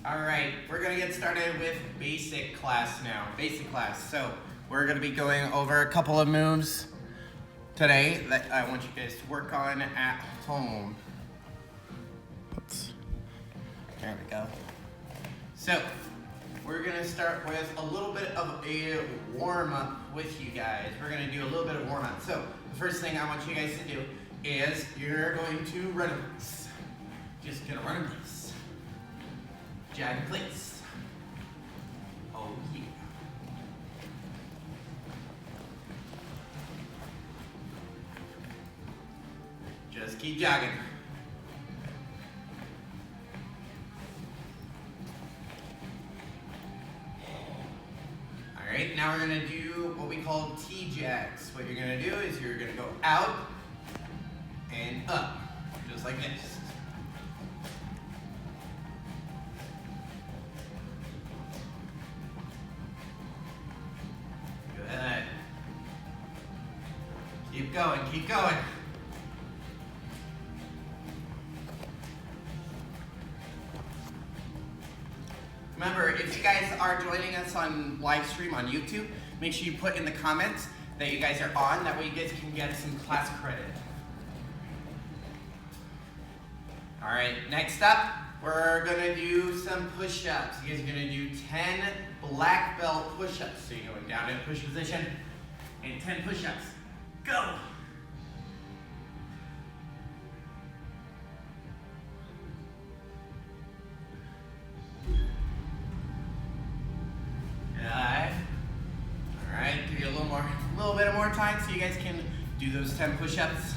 All right, we're gonna get started with basic class now. Basic class. So we're gonna be going over a couple of moves today that I want you guys to work on at home. Oops. There we go. So we're gonna start with a little bit of a warm-up with you guys. We're gonna do a little bit of warm-up. So the first thing I want you guys to do is you're going to run in place. Just gonna run in place. Jag in place. Oh yeah. Just keep jogging. All right, now we're gonna do what we call T-jags. What you're gonna do is you're gonna go out and up, just like this. Good. Keep going, keep going. Remember, if you guys are joining us on live stream on YouTube, make sure you put in the comments that you guys are on. That way you guys can get some class credit. All right, next up, we're gonna do some push-ups. You guys are gonna do 10 black belt push-ups. So you're going down in push position and 10 push-ups. Go! All right, do a little bit more time so you guys can do those 10 push-ups.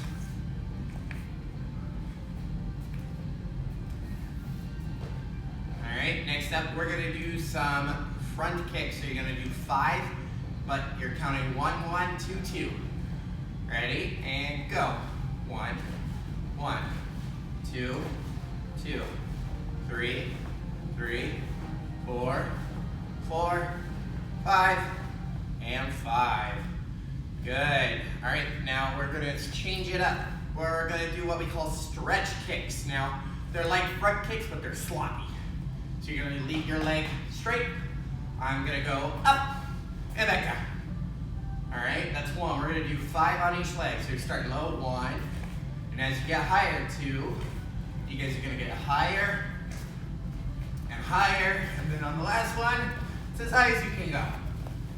All right, next up, we're gonna do some front kicks. So you're gonna do 5, but you're counting 1, 1, 2, 2. Ready? And go. 1, 1, 2, 2, 3, 3, 4, 4, 5, and 5. Good. All right, now we're gonna change it up. We're gonna do what we call stretch kicks. Now, they're like front kicks, but they're sloppy. So you're gonna leave your leg straight. I'm gonna go up and back down. All right, that's 1. We're gonna do 5 on each leg. So you're starting low, 1. And as you get higher, 2. You guys are gonna get higher and higher. And then on the last one, it's as high as you can go.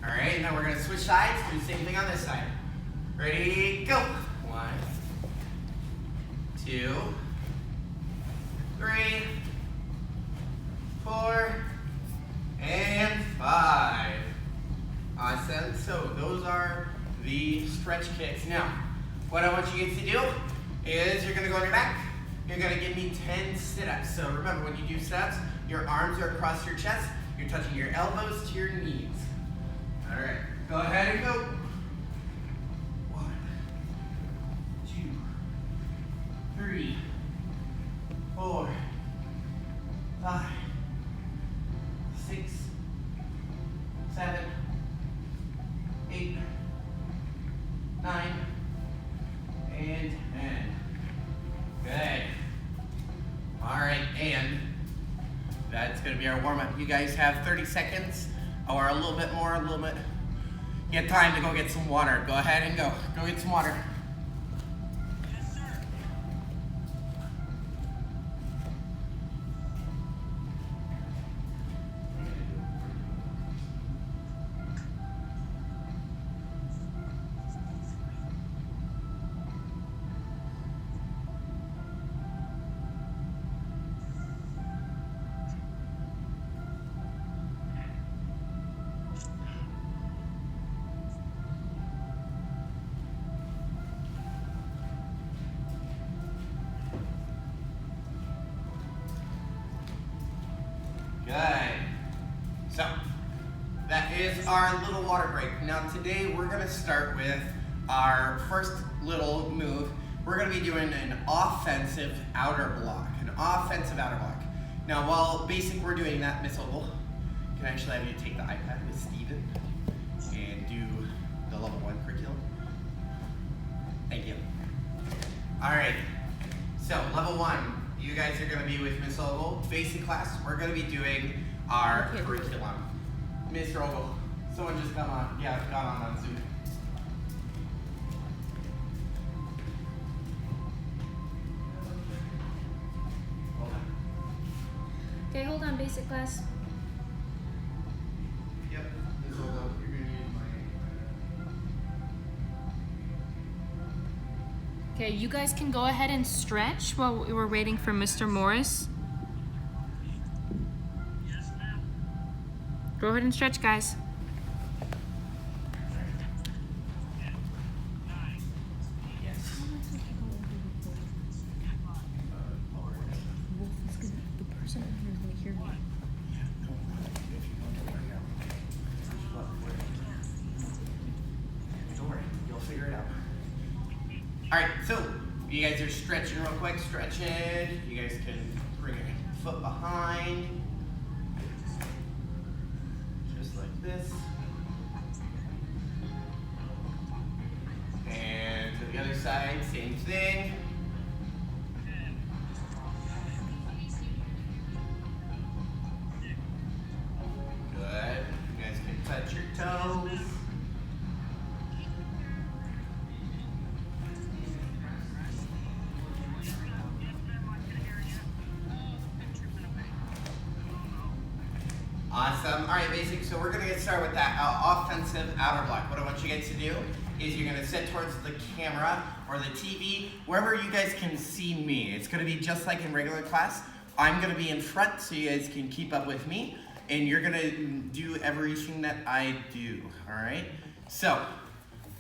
All right, now we're gonna switch sides, do the same thing on this side. Ready, go. 1, 2, 3, 4, and 5. Awesome, so those are the stretch kicks. Now, what I want you guys to do is you're gonna go on your back. You're gonna give me 10 sit-ups. So remember, when you do sit-ups, your arms are across your chest. You're touching your elbows to your knees. All right, go ahead and go. 1, 2, 3, 4, 5, 6, 7, 8, 9, and 10. Good. All right, and that's gonna be our warm-up. You guys have 30 seconds or a little bit more, You have time to go get some water. Go ahead and go get some water. Yes, sir. Good. So, that is our little water break. Now today we're gonna start with our first little move. We're gonna be doing an offensive outer block. Now while basic we're doing that, Miss Oval, can I actually have you take the iPad with Steven and do the level 1 curriculum? Thank you. All right, so level 1. you guys are going to be with Miss Ogle. Basic class, we're going to be doing our curriculum. Mr. Ogle, someone just got on Zoom. Hold on. Okay, hold on, basic class. Yep, Miss Ogle, you're going to use my... Okay, you guys can go ahead and stretch while we're waiting for Mr. Morris. Yes, ma'am. Go ahead and stretch, guys. 9. Yes. The person over here is gonna hear me. Don't worry, you'll figure it out. Alright, so you guys are stretching real quick, stretching. You guys can bring your foot behind. Just like this. And to the other side, same thing. Good. You guys can touch your toes. Awesome. All right, basic. So we're gonna get started with that offensive outer block. What I want you guys to do is you're gonna sit towards the camera or the TV, wherever you guys can see me. It's gonna be just like in regular class. I'm gonna be in front so you guys can keep up with me, and you're gonna do everything that I do. All right. So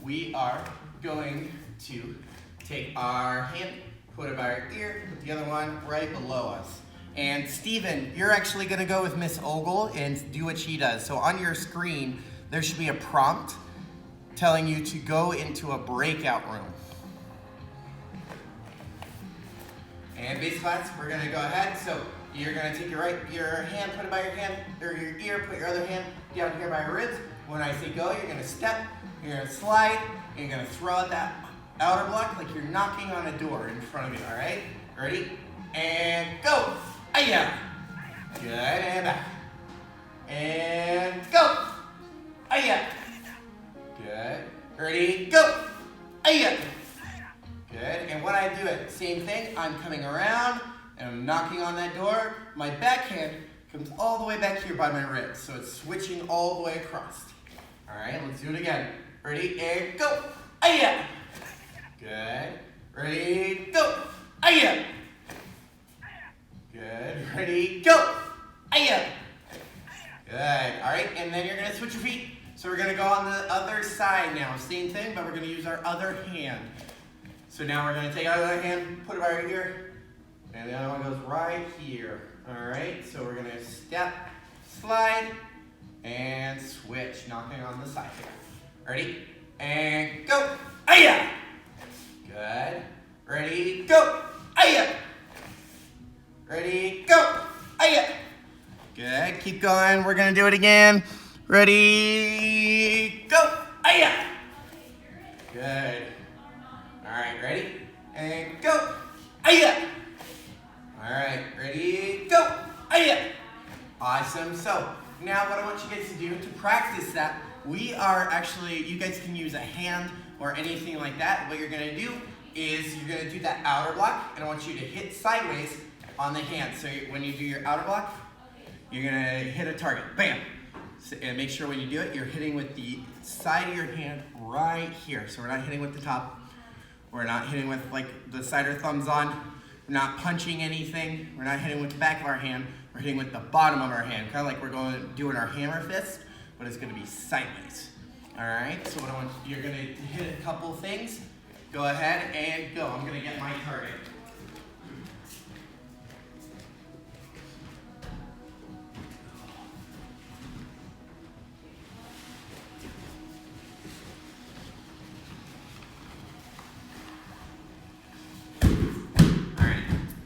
we are going to take our hand, put it by our ear, put the other one right below us. And Steven, you're actually gonna go with Miss Ogle and do what she does. So on your screen, there should be a prompt telling you to go into a breakout room. And basic class, we're gonna go ahead. So you're gonna take your hand, put it by your hand, or your ear, put your other hand down here by your ribs. When I say go, you're gonna step, you're gonna slide, and you're gonna throw out that outer block like you're knocking on a door in front of you, all right? Ready? And go! Aya! Good, and back. And go! Aya! Good. Ready, go! Aya! Good, and when I do it, same thing, I'm coming around, and I'm knocking on that door. My backhand comes all the way back here by my ribs, so it's switching all the way across. All right, let's do it again. Ready, and go! Aya! Good. Ready, go! Aya! Good. Ready, go! Aya! Good. All right, and then you're gonna switch your feet. So we're gonna go on the other side now. Same thing, but we're gonna use our other hand. So now we're gonna take our other hand, put it right here, and the other one goes right here. All right, so we're gonna step, slide, and switch, knocking on the side here. Ready? And go! Aya! Good. Ready, go! Aya! Ready, go! Aya! Good, keep going. We're gonna do it again. Ready, go! Aya! Good. All right, ready? And go! Aya! All right, ready, go! Aya! Awesome. So now what I want you guys to do to practice that, we are actually, you guys can use a hand or anything like that. What you're gonna do is you're gonna do that outer block, and I want you to hit sideways on the hand. So when you do your outer block, you're gonna hit a target, bam. So, and make sure when you do it, you're hitting with the side of your hand right here. So we're not hitting with the top. We're not hitting with like the side or thumbs on. We're not punching anything. We're not hitting with the back of our hand. We're hitting with the bottom of our hand. Kind of like we're doing our hammer fist, but it's gonna be sideways. All right, so what I want, you're gonna hit a couple things. Go ahead and go. I'm gonna get my target.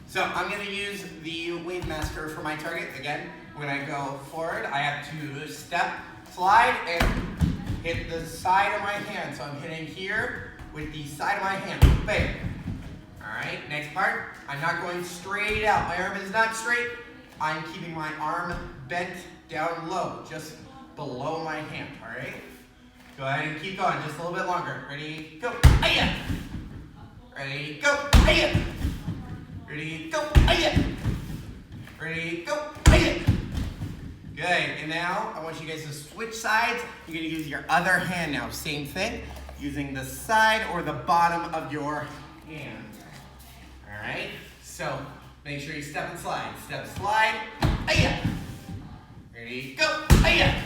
So I'm going to use the wave master for my target. Again, when I go forward, I have to step, slide, and hit the side of my hand. So I'm hitting here with the side of my hand. Bam. All right, next part. I'm not going straight out. My arm is not straight. I'm keeping my arm bent down low, just below my hand, all right? Go ahead and keep going, just a little bit longer. Ready, go, hiya! Ready, go, hiya! Ready, go, hiya! Ready, go, hiya! Good, and now I want you guys to switch sides. You're gonna use your other hand now. Same thing, using the side or the bottom of your hand. All right, so make sure you step and slide. Step, slide, hiya! Ready, go, hiya!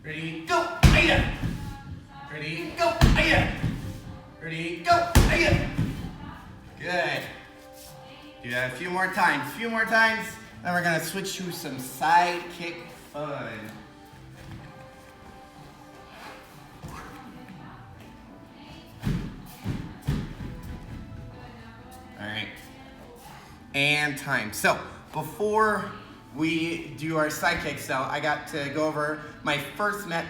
Ready, go, hiya! Ready, go, hiya! Ready, go, hiya! Good. Do that a few more times. Then we're gonna switch to some side kick fun. All right. And time. So before we do our side kicks, though, I got to go over my first mat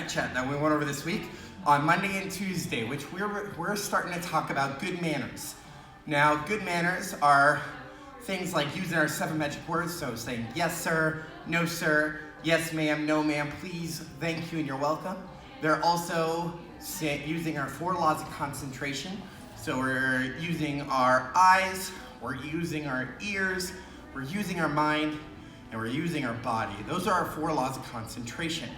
chat that we went over this week on Monday and Tuesday, which we're starting to talk about good manners. Now, good manners are things like using our 7 magic words, so saying yes sir, no sir, yes ma'am, no ma'am, please, thank you, and you're welcome. They're also using our 4 laws of concentration. So we're using our eyes, we're using our ears, we're using our mind, and we're using our body. Those are our 4 laws of concentration.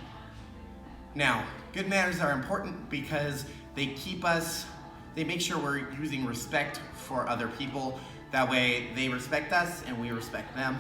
Now, good manners are important because they make sure we're using respect for other people. That way they respect us and we respect them.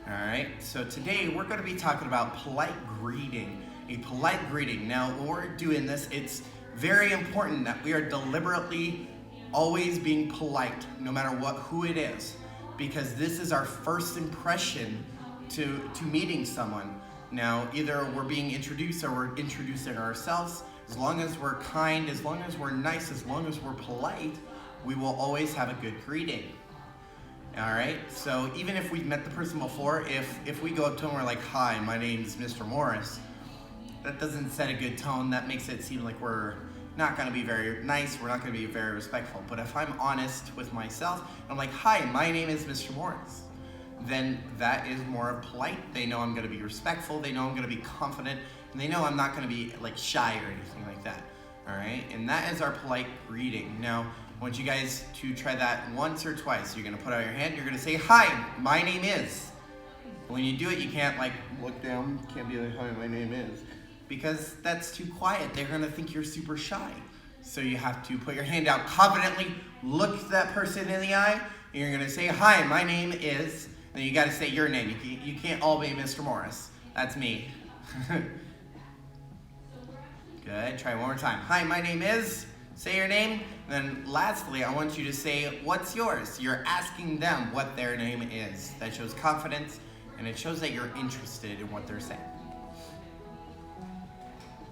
All right, so today we're gonna be talking about polite greeting. A polite greeting. Now, when we're doing this, it's very important that we are deliberately always being polite, no matter who it is, because this is our first impression to meeting someone. Now, either we're being introduced or we're introducing ourselves. As long as we're kind, as long as we're nice, as long as we're polite, we will always have a good greeting. All right, so even if we've met the person before, if we go up to them and we're like, hi, my name's Mr. Morris, that doesn't set a good tone. That makes it seem like we're not gonna be very nice, we're not gonna be very respectful. But if I'm honest with myself, I'm like, hi, my name is Mr. Morris, then that is more polite. They know I'm gonna be respectful, they know I'm gonna be confident, and they know I'm not gonna be like shy or anything like that. All right, and that is our polite greeting. Now, I want you guys to try that once or twice. You're gonna put out your hand, you're gonna say, hi, my name is. When you do it, you can't like look down, you can't be like, hi, my name is, because that's too quiet. They're gonna think you're super shy. So you have to put your hand out confidently, look that person in the eye, and you're gonna say, hi, my name is, and you gotta say your name. You can't all be Mr. Morris. That's me. Good, try one more time. Hi, my name is, say your name. Then lastly, I want you to say, what's yours? You're asking them what their name is. That shows confidence, and it shows that you're interested in what they're saying.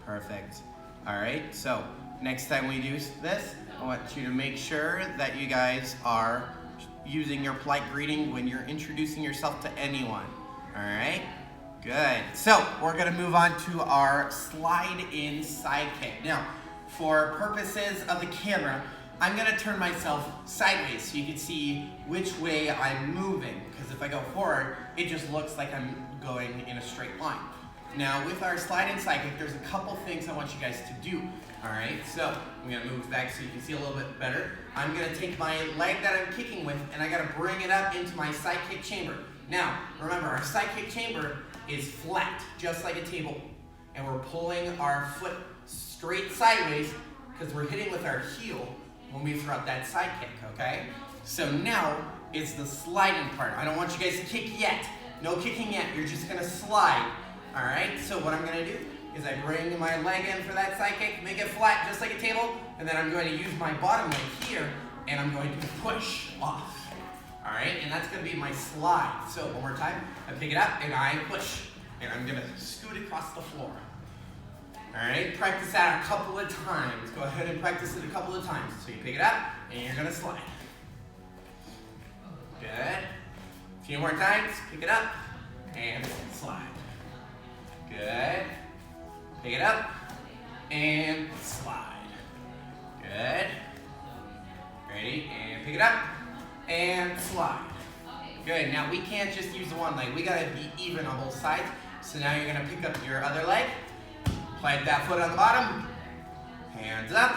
Perfect. All right, so next time we do this, I want you to make sure that you guys are using your polite greeting when you're introducing yourself to anyone. All right, good. So we're gonna move on to our slide in side kick. Now, for purposes of the camera, I'm gonna turn myself sideways so you can see which way I'm moving, because if I go forward, it just looks like I'm going in a straight line. Now, with our slide in side kick, there's a couple things I want you guys to do. All right, so I'm gonna move back so you can see a little bit better. I'm gonna take my leg that I'm kicking with, and I gotta bring it up into my side kick chamber. Now, remember, our side kick chamber is flat, just like a table, and we're pulling our foot straight sideways because we're hitting with our heel when we throw out that side kick, okay? So now it's the sliding part. I don't want you guys to kick yet. No kicking yet, you're just gonna slide. All right, so what I'm gonna do is I bring my leg in for that side kick, make it flat just like a table, and then I'm going to use my bottom leg here, and I'm going to push off. All right, and that's gonna be my slide. So one more time, I pick it up and I push, and I'm gonna scoot across the floor. All right, practice that a couple of times. Go ahead and practice it a couple of times. So you pick it up and you're gonna slide. Good. A few more times, pick it up and slide. Good. Pick it up and slide. Good. Ready? And pick it up and slide. Good, now we can't just use the one leg. We gotta be even on both sides. So now you're gonna pick up your other leg, plant that foot on the bottom, hands up,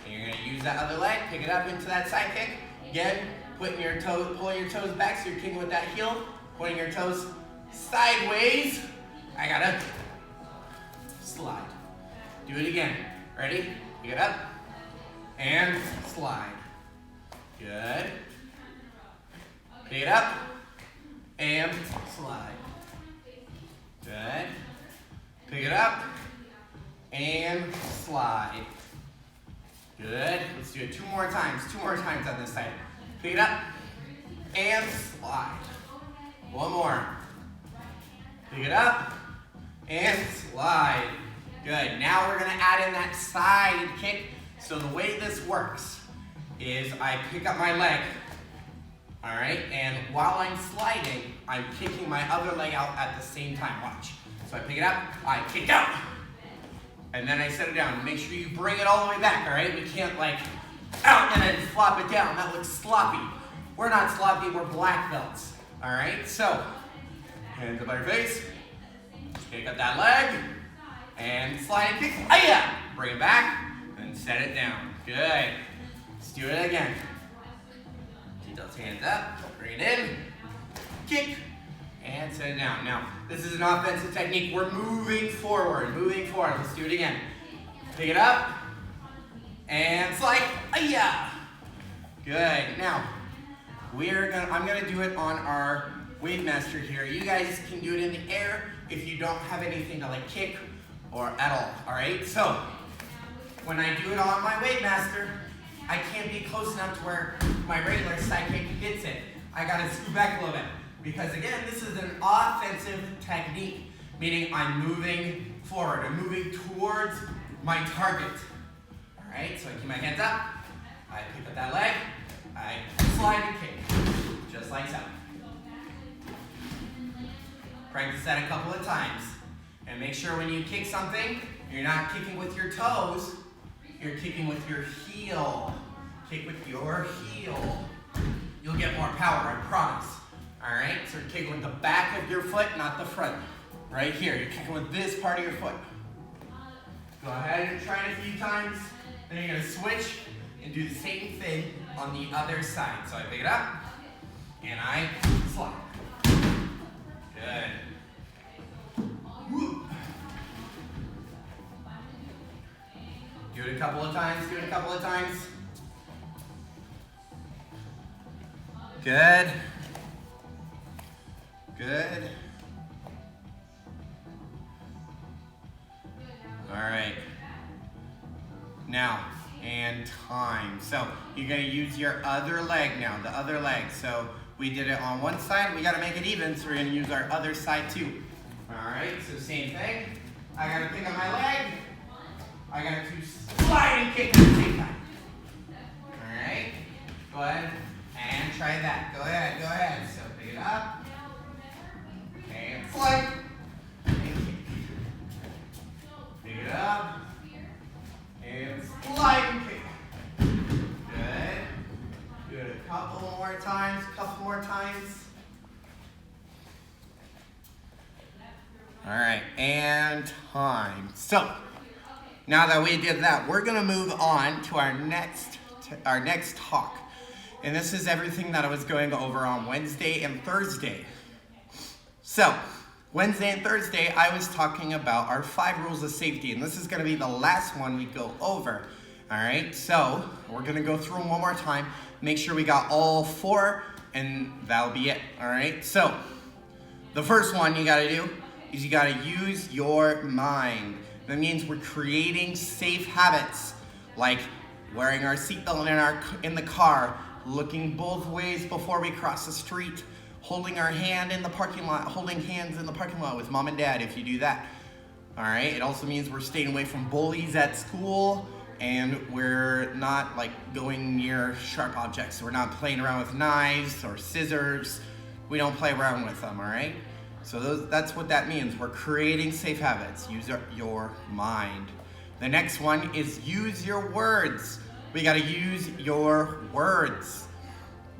and you're gonna use that other leg, pick it up into that side kick. Again, pulling your toes back so you're kicking with that heel, pointing your toes sideways. I gotta slide. Do it again. Ready? Pick it up and slide. Good. Pick it up and slide. Good. Pick it up and slide. Good. Let's do it two more times on this side. Pick it up and slide. One more. Pick it up and slide. Good. Now we're gonna add in that side kick. So the way this works is I pick up my leg, all right? And while I'm sliding, I'm kicking my other leg out at the same time. Watch. So I pick it up, I kick out, and then I set it down. Make sure you bring it all the way back, all right? We can't like out and then flop it down. That looks sloppy. We're not sloppy, we're black belts, all right? So, hands up by your face, pick up that leg, and slide and kick. Hi-ya! Bring it back, and set it down. Good. Let's do it again. Keep those hands up, bring it in, kick, and set it down. Now, this is an offensive technique. We're moving forward. Let's do it again. Pick it up, and slide. Hi-ya! Good. Now, I'm gonna do it on our Wave Master here. You guys can do it in the air if you don't have anything to like kick or at all right? So, when I do it on my Wave Master, I can't be close enough to where my regular side kick hits it. I gotta scoot back a little bit. Because again, this is an offensive technique, meaning I'm moving forward. I'm moving towards my target. All right, so I keep my hands up, I pick up that leg, I slide and kick, just like so. Practice that a couple of times. And make sure when you kick something, you're not kicking with your toes, you're kicking with your heel. Kick with your heel. You'll get more power, I promise. All right, so you're kicking with the back of your foot, not the front. Right here, you're kicking with this part of your foot. Go ahead and try it a few times. Then you're gonna switch and do the same thing on the other side. So I pick it up, and I slide. Good. Woo. Do it a couple of times, Good. Good. All right. Now, and time. So you're gonna use your other leg now, the other leg. So we did it on one side, we gotta make it even, so we're gonna use our other side too. All right, so same thing. I gotta pick up my leg. I got to slide and kick at the same time. All right, go ahead and try that. Go ahead. So pick it up and slide and kick. Pick it up and slide and kick. Good. Do it a couple more times. All right, and time. So, now that we did that, we're gonna move on to our next talk. And this is everything that I was going over on Wednesday and Thursday. So, Wednesday and Thursday, I was talking about our 5 rules of safety, and this is gonna be the last one we go over. All right, so we're gonna go through them one more time, make sure we got all 4, and that'll be it, all right? So, the first one you gotta do is you gotta use your mind. That means we're creating safe habits, like wearing our seatbelt in the car, looking both ways before we cross the street, holding hands in the parking lot with mom and dad if you do that. All right, it also means we're staying away from bullies at school, and we're not like going near sharp objects. We're not playing around with knives or scissors. We don't play around with them, all right? So that's what that means. We're creating safe habits. Use your mind. The next one is use your words. We gotta use your words.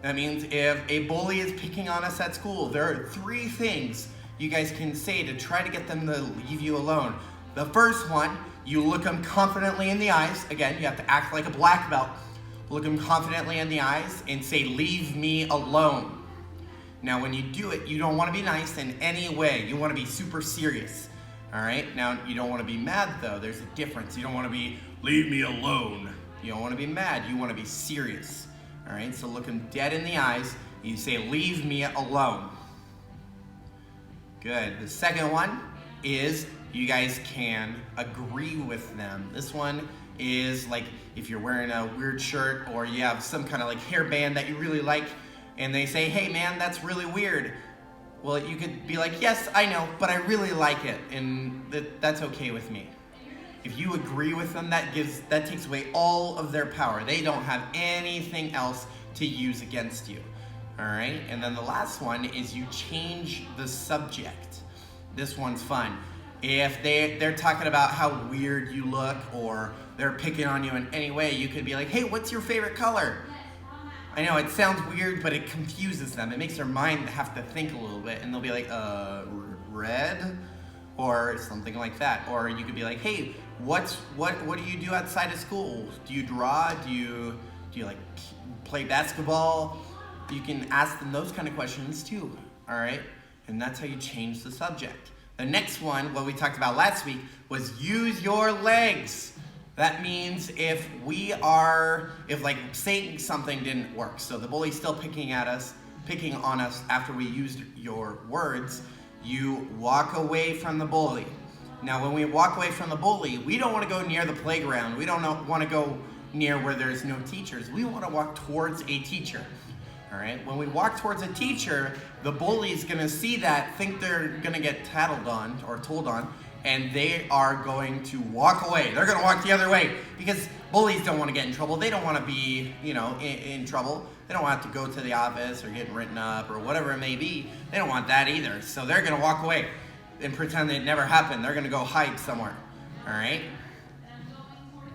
That means if a bully is picking on us at school, there are 3 things you guys can say to try to get them to leave you alone. The first one, you look them confidently in the eyes. Again, you have to act like a black belt. Look them confidently in the eyes and say, "Leave me alone." Now, when you do it, you don't want to be nice in any way. You want to be super serious. All right? Now, you don't want to be mad, though. There's a difference. You don't want to be, "Leave me alone." You don't want to be mad. You want to be serious. All right? So look them dead in the eyes. You say, "Leave me alone." Good. The second one is you guys can agree with them. This one is like if you're wearing a weird shirt or you have some kind of like hairband that you really like and they say, "Hey man, that's really weird." Well, you could be like, "Yes, I know, but I really like it and that's okay with me." If you agree with them, that takes away all of their power. They don't have anything else to use against you. All right? And then the last one is you change the subject. This one's fun. If they're talking about how weird you look or they're picking on you in any way, you could be like, "Hey, what's your favorite color?" I know it sounds weird, but it confuses them. It makes their mind have to think a little bit, and they'll be like, red? Or something like that. Or you could be like, "Hey, what do you do outside of school? Do you draw? Do you like play basketball?" You can ask them those kind of questions too, all right? And that's how you change the subject. The next one, what we talked about last week, was use your legs. That means if like saying something didn't work, so the bully's still picking on us after we used your words, you walk away from the bully. Now, when we walk away from the bully, we don't want to go near the playground. We don't want to go near where there's no teachers. We want to walk towards a teacher. All right. When we walk towards a teacher, the bully's going to see that, think they're going to get tattled on or told on, and they are going to walk away. They're going to walk the other way because bullies don't want to get in trouble. They don't want to be, in trouble. They don't want to go to the office or get written up or whatever it may be. They don't want that either. So they're going to walk away and pretend it never happened. They're going to go hide somewhere. All right.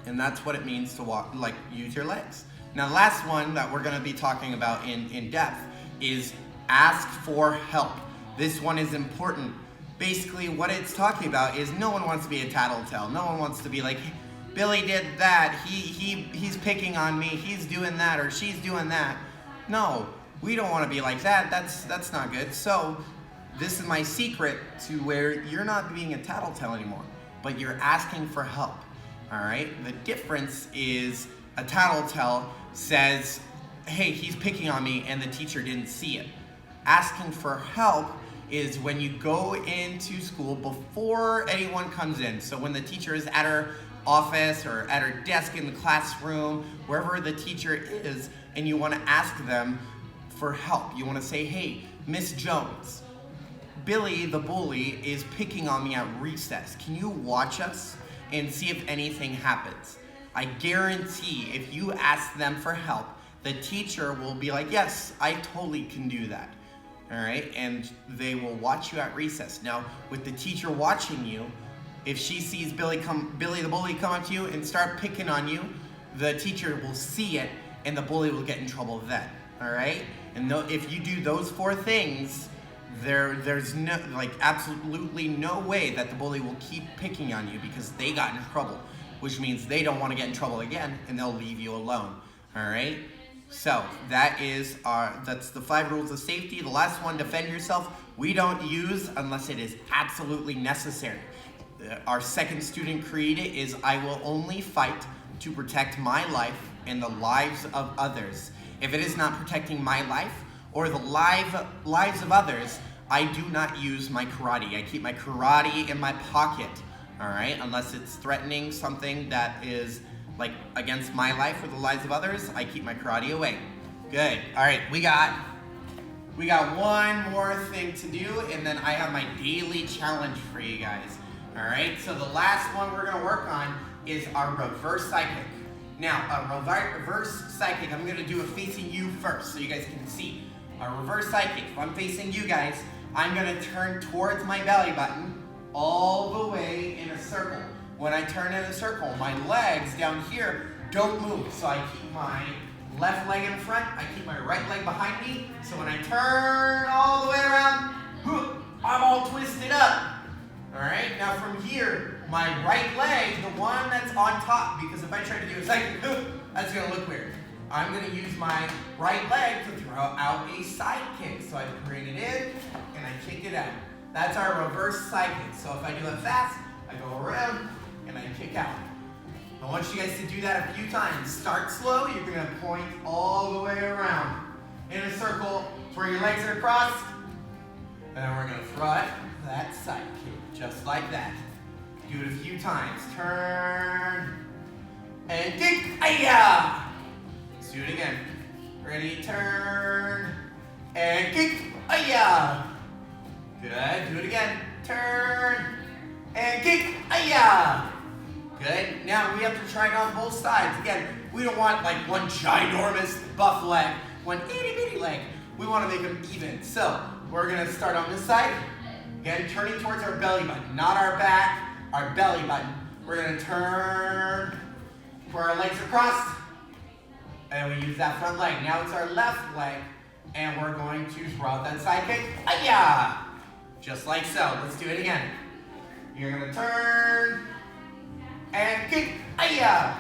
And that's what it means to walk, like use your legs. Now, the last one that we're going to be talking about in depth is ask for help. This one is important. Basically, what it's talking about is no one wants to be a tattletale. No one wants to be like, "Billy did that. He's picking on me. He's doing that, or she's doing that." No, we don't want to be like that. That's not good. So, this is my secret to where you're not being a tattletale anymore, but you're asking for help. All right. The difference is a tattletale says, "Hey, he's picking on me," and the teacher didn't see it. Asking for help is when you go into school before anyone comes in. So when the teacher is at her office or at her desk in the classroom, wherever the teacher is, and you want to ask them for help. You want to say, "Hey, Miss Jones, Billy the bully is picking on me at recess. Can you watch us and see if anything happens?" I guarantee if you ask them for help, the teacher will be like, "Yes, I totally can do that." All right, and they will watch you at recess. Now, with the teacher watching you, if she sees Billy the bully come up to you and start picking on you, the teacher will see it, and the bully will get in trouble then. All right, and if you do those 4 things, there's no absolutely no way that the bully will keep picking on you because they got in trouble, which means they don't want to get in trouble again, and they'll leave you alone. All right. So that's the 5 rules of safety. The last one, defend yourself. We don't use unless it is absolutely necessary. Our second student creed is, "I will only fight to protect my life and the lives of others. If it is not protecting my life or the lives of others, I do not use my karate. I keep my karate in my pocket." All right, unless it's threatening something that is like against my life or the lives of others, I keep my karate away. Good. All right, we got one more thing to do, and then I have my daily challenge for you guys. All right, so the last one we're gonna work on is our reverse psychic. Now, a reverse psychic, I'm gonna do it facing you first so you guys can see. A reverse psychic, if I'm facing you guys, I'm gonna turn towards my belly button all the way in a circle. When I turn in a circle, my legs down here don't move. So I keep my left leg in front, I keep my right leg behind me, so when I turn all the way around, I'm all twisted up. All right, now from here, my right leg, the one that's on top, because if I try to do a second, that's gonna look weird. I'm gonna use my right leg to throw out a side kick. So I bring it in and I kick it out. That's our reverse side kick. So if I do it fast, I go around and I kick out. I want you guys to do that a few times. Start slow, you're gonna point all the way around in a circle where your legs are crossed. And then we're gonna throw it that side kick, just like that. Do it a few times. Turn and kick. Ayah! Let's do it again. Ready, turn and kick. Ayah! Good. Do it again. Turn and kick. Ayah! Good. Now we have to try it on both sides. Again, we don't want like one ginormous buff leg, one itty bitty leg. We want to make them even. So we're gonna start on this side. Again, turning towards our belly button, not our back, our belly button. We're gonna turn where our legs are crossed, and we use that front leg. Now it's our left leg, and we're going to throw out that side kick. Ayah! Just like so. Let's do it again. You're gonna turn and kick. Ayah!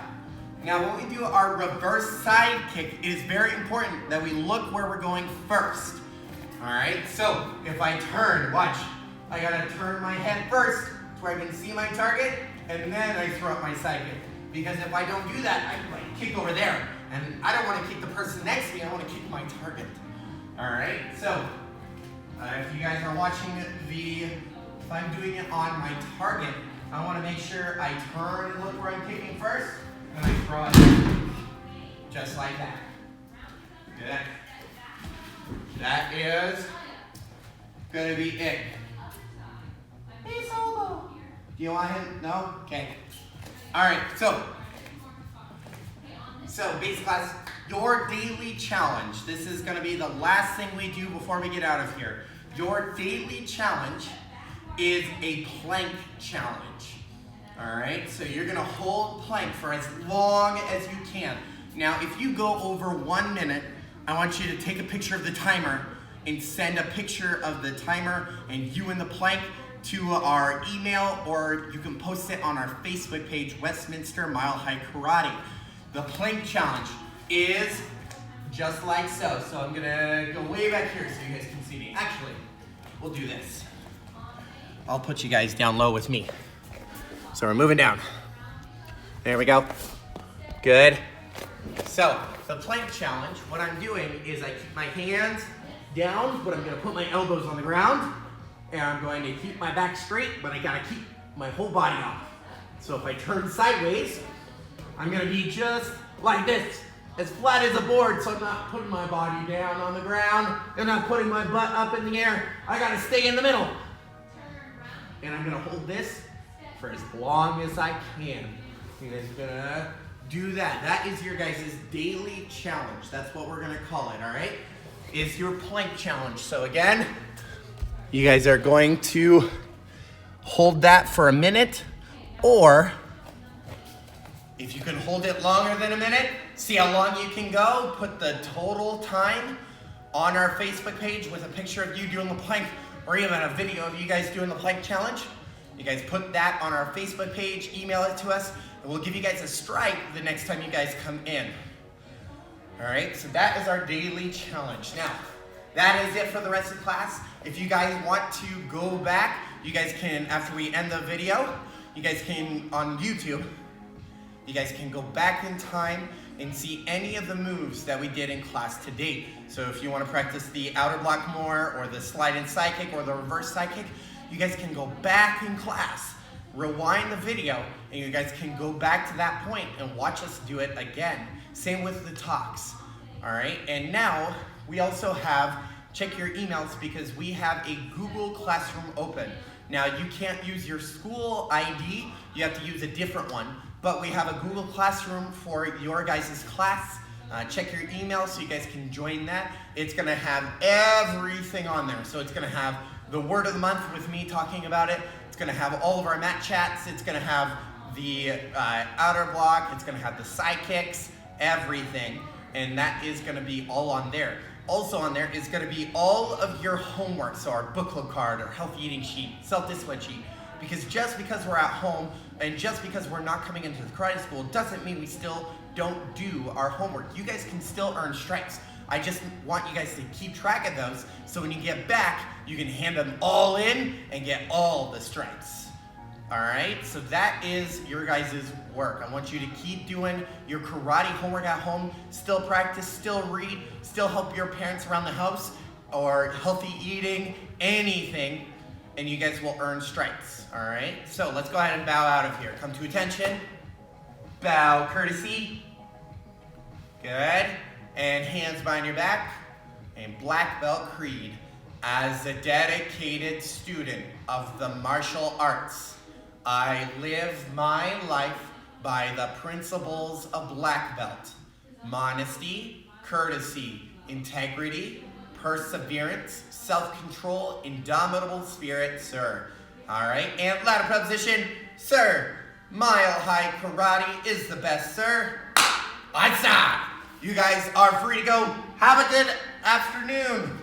Now when we do our reverse side kick, it is very important that we look where we're going first. All right, so if I turn, watch, I gotta turn my head first to where I can see my target, and then I throw up my side kick. Because if I don't do that, I can like kick over there, and I don't wanna kick the person next to me, I wanna kick my target. All right, so if you guys are watching if I'm doing it on my target, I wanna make sure I turn and look where I'm kicking first, and I throw it just like that. Good. That is gonna be it. Hey, Solo. Do you want him? No? Okay. All right, so basic class, your daily challenge. This is gonna be the last thing we do before we get out of here. Your daily challenge is a plank challenge. All right, so you're gonna hold plank for as long as you can. Now, if you go over 1 minute, I want you to take a picture of the timer and send a picture of the timer and you in the plank to our email, or you can post it on our Facebook page, Westminster Mile High Karate. The plank challenge is just like so. So I'm gonna go way back here so you guys can see me. Actually, we'll do this. I'll put you guys down low with me. So we're moving down. There we go. Good. So the plank challenge, what I'm doing is I keep my hands down, but I'm gonna put my elbows on the ground, and I'm going to keep my back straight, but I gotta keep my whole body off. So if I turn sideways, I'm gonna be just like this, as flat as a board, so I'm not putting my body down on the ground, and not putting my butt up in the air. I gotta stay in the middle. And I'm gonna hold this for as long as I can. You guys are gonna do that. That is your guys' daily challenge. That's what we're gonna call it, all right? Is your plank challenge. So again, you guys are going to hold that for a minute, or if you can hold it longer than a minute, see how long you can go, put the total time on our Facebook page with a picture of you doing the plank, or even a video of you guys doing the plank challenge. You guys put that on our Facebook page, email it to us, and we'll give you guys a strike the next time you guys come in. All right, so that is our daily challenge. Now, that is it for the rest of the class. If you guys want to go back, you guys can, after we end the video, you guys can, on YouTube, you guys can go back in time and see any of the moves that we did in class to date. So if you want to practice the outer block more, or the slide in side kick, or the reverse side kick, you guys can go back in class, rewind the video, and you guys can go back to that point and watch us do it again. Same with the talks, all right? And now we also have, check your emails, because we have a Google Classroom open. Now you can't use your school ID, you have to use a different one, but we have a Google Classroom for your guys' class. Check your email so you guys can join that. It's gonna have everything on there. So it's gonna have the word of the month with me talking about it. It's gonna have all of our mat chats. It's gonna have the outer block. It's going to have the side kicks, everything. And that is going to be all on there. Also on there is going to be all of your homework. So our booklet card, our healthy eating sheet, self-discipline sheet. Because just because we're at home and just because we're not coming into the karate school doesn't mean we still don't do our homework. You guys can still earn stripes. I just want you guys to keep track of those so when you get back, you can hand them all in and get all the stripes. All right, so that is your guys' work. I want you to keep doing your karate homework at home, still practice, still read, still help your parents around the house, or healthy eating, anything, and you guys will earn stripes, all right? So let's go ahead and bow out of here. Come to attention, bow courtesy, good, and hands behind your back, and black belt creed. As a dedicated student of the martial arts, I live my life by the principles of black belt: modesty, courtesy, integrity, perseverance, self-control, indomitable spirit, sir. All right, and ladder prep position, sir. Mile high karate is the best, sir. Lights out. You guys are free to go. Have a good afternoon.